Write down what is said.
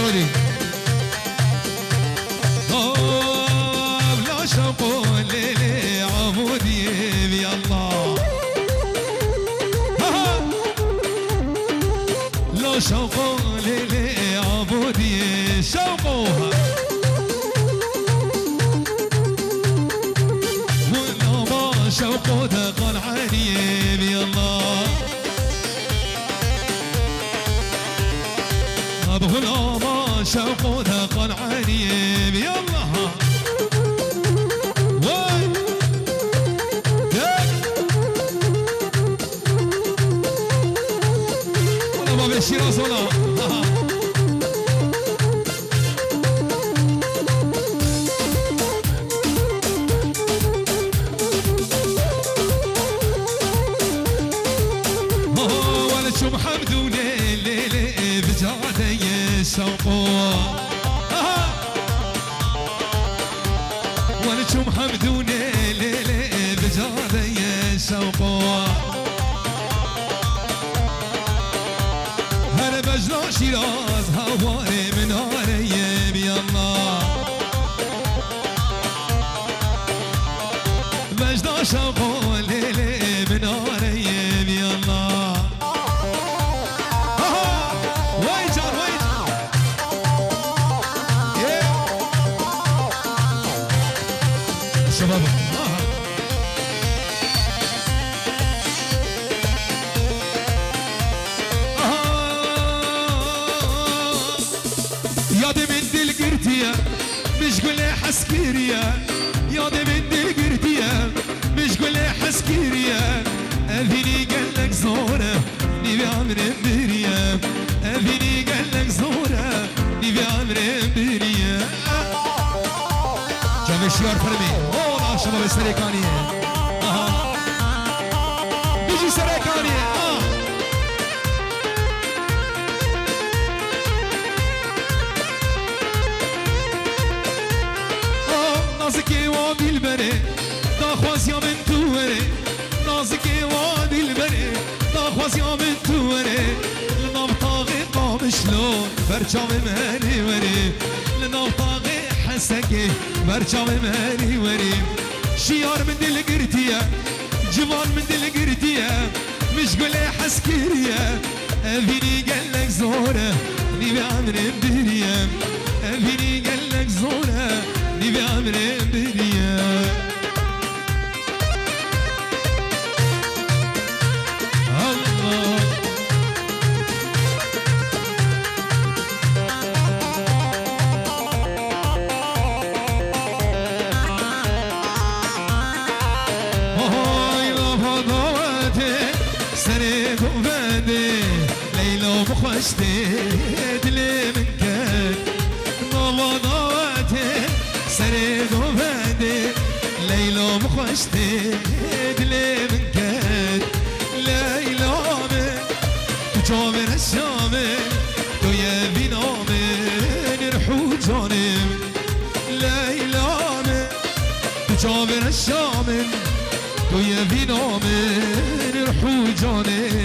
رودي لا شوق الليل عمودي يا الله لا شوق الليل عمودي شوقها ولا ما شوقه دقن عيني يا الله ولا ما شوقه دقن عيني يا الله الشيراز ولا ولا شو محمد وليلي بجعدي الشوقو ولا شو محمد وليلي بجعدي الشوقو بجنا شيراز هواري من هاريم يا الله بجنا شوقو ليلي من هاريم يا الله ويجر ويجر شباب يا دي من دي القرتية مش قولي حسكيريا يا دي من دي القرتية مش قولي حسكيريا أبيني قالك زورة نبي عمري بريا أبيني قالك زورة نبي عمري بريا جمع شيار فرمي والله شباب السريكانية بيجي سريكانية نازكي وادي البري داخواز يا من توري نازكي وادي البري داخواز يا من توري لنام طاغي قام شلون برجام مهني وري لنام طاغي حسكي برجام مهني وري شيار من دي القرتية جوان من دي القرتية مش قولي حسكيريا أبيني قالك زورة نبي عمري بريا أبيني قالك زورة نبي عمري بريا الله هاي لفظاتي سريق وفادي ليلى وبخشتي دلي من كاد نبضاتي سريق وفادي ليلى مخشتي دلي من كاد ليلى من تجامر الشامل تو يبي نامن رحو جانب ليلى من تجامر الشامل تو يبي نامن رحو جانب